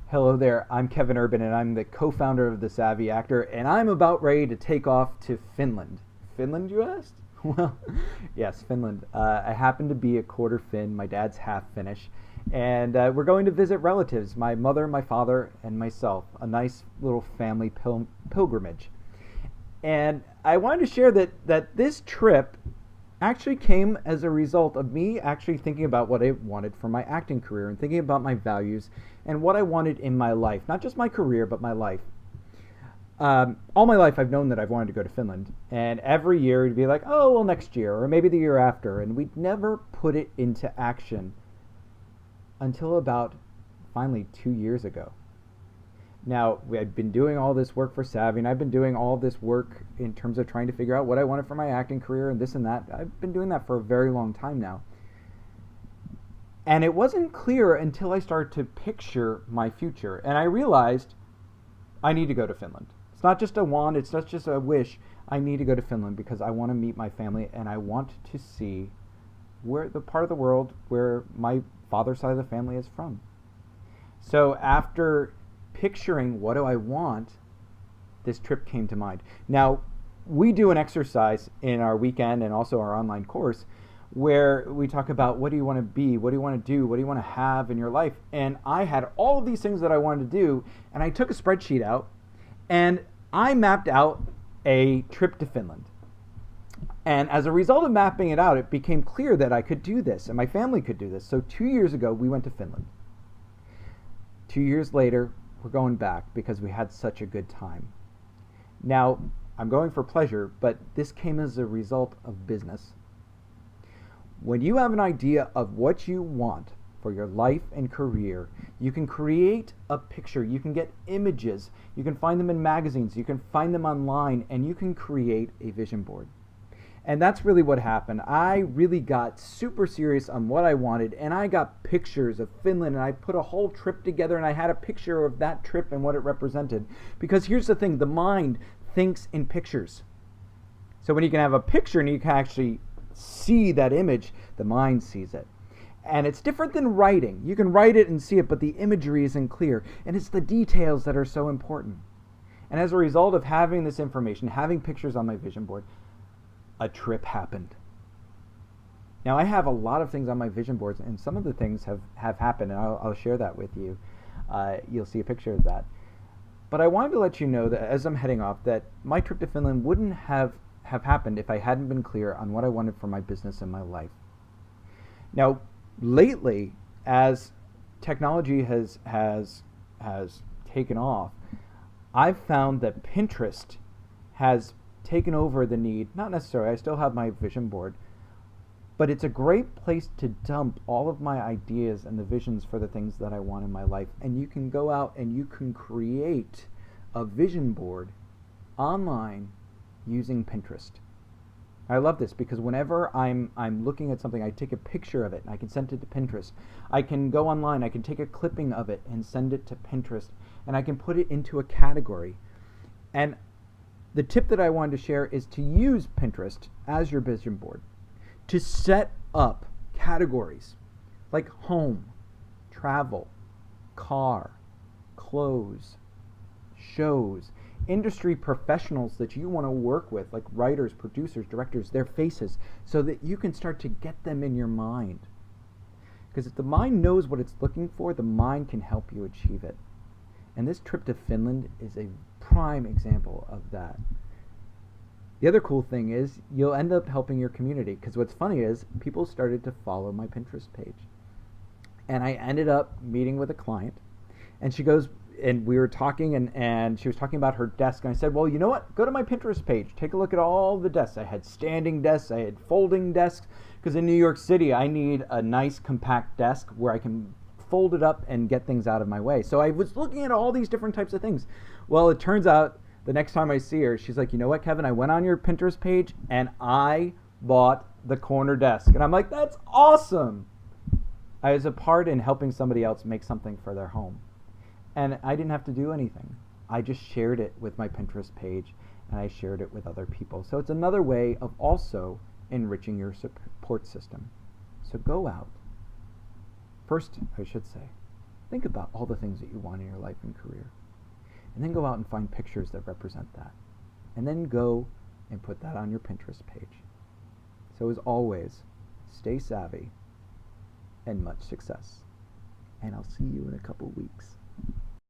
Hello there, I'm Kevin Urban and I'm the co-founder of the Savvy Actor, and I'm about ready to take off to Finland. Finland, you asked? Well, yes, Finland. I happen to be a quarter Finn, my dad's half Finnish, and we're going to visit relatives, my mother, my father, and myself, a nice little family pilgrimage. And I wanted to share that this trip actually came as a result of me actually thinking about what I wanted for my acting career and thinking about my values and what I wanted in my life, not just my career, but my life. All my life, I've known that I've wanted to go to Finland, and every year it'd be like, oh, well, next year, or maybe the year after, and we'd never put it into action until about finally 2 years ago. Now, I've been doing all this work for Savvy, and I've been doing all this work in terms of trying to figure out what I wanted for my acting career and this and that. I've been doing that for a very long time now. And it wasn't clear until I started to picture my future. And I realized I need to go to Finland. It's not just a want, it's not just a wish. I need to go to Finland because I want to meet my family and I want to see where the part of the world where my father's side of the family is from. So after picturing what do I want, this trip came to mind. Now, we do an exercise in our weekend and also our online course where we talk about what do you want to be, what do you want to do, what do you want to have in your life. And I had all of these things that I wanted to do, and I took a spreadsheet out and I mapped out a trip to Finland. And as a result of mapping it out, it became clear that I could do this and my family could do this. So 2 years ago, we went to Finland. 2 years later, we're going back because we had such a good time. Now, I'm going for pleasure, but this came as a result of business. When you have an idea of what you want for your life and career, you can create a picture, you can get images, you can find them in magazines, you can find them online, and you can create a vision board. And that's really what happened. I really got super serious on what I wanted, and I got pictures of Finland, and I put a whole trip together, and I had a picture of that trip and what it represented. Because here's the thing, the mind thinks in pictures. So when you can have a picture and you can actually see that image, the mind sees it. And it's different than writing. You can write it and see it, but the imagery isn't clear. And it's the details that are so important. And as a result of having this information, having pictures on my vision board, a trip happened. Now, I have a lot of things on my vision boards, and some of the things have happened, and I'll share that with you. You'll see a picture of that. But I wanted to let you know that as I'm heading off, that my trip to Finland wouldn't have happened if I hadn't been clear on what I wanted for my business and my life. Now, lately, as technology has taken off, I've found that Pinterest has taken over the need, not necessarily, I still have my vision board, but it's a great place to dump all of my ideas and the visions for the things that I want in my life. And you can go out and you can create a vision board online using Pinterest. I love this because whenever I'm looking at something, I take a picture of it and I can send it to Pinterest. I can go online, I can take a clipping of it and send it to Pinterest, and I can put it into a category. And the tip that I wanted to share is to use Pinterest as your vision board, to set up categories like home, travel, car, clothes, shows, industry professionals that you want to work with, like writers, producers, directors, their faces, so that you can start to get them in your mind. Because if the mind knows what it's looking for, the mind can help you achieve it. And this trip to Finland is a prime example of that. The other cool thing is you'll end up helping your community, because what's funny is people started to follow my Pinterest page. And I ended up meeting with a client, and she goes, and we were talking, and she was talking about her desk, and I said, well, you know what? Go to my Pinterest page. Take a look at all the desks. I had standing desks. I had folding desks, because in New York City, I need a nice compact desk where I can fold it up and get things out of my way. So I was looking at all these different types of things. Well, it turns out the next time I see her, she's like, you know what, Kevin? I went on your Pinterest page, and I bought the corner desk. And I'm like, that's awesome. I was a part in helping somebody else make something for their home. And I didn't have to do anything. I just shared it with my Pinterest page, and I shared it with other people. So it's another way of also enriching your support system. So go out. First, I should say, Think about all the things that you want in your life and career. And then go out and find pictures that represent that. And then go and put that on your Pinterest page. So as always, stay savvy and much success. And I'll see you in a couple weeks.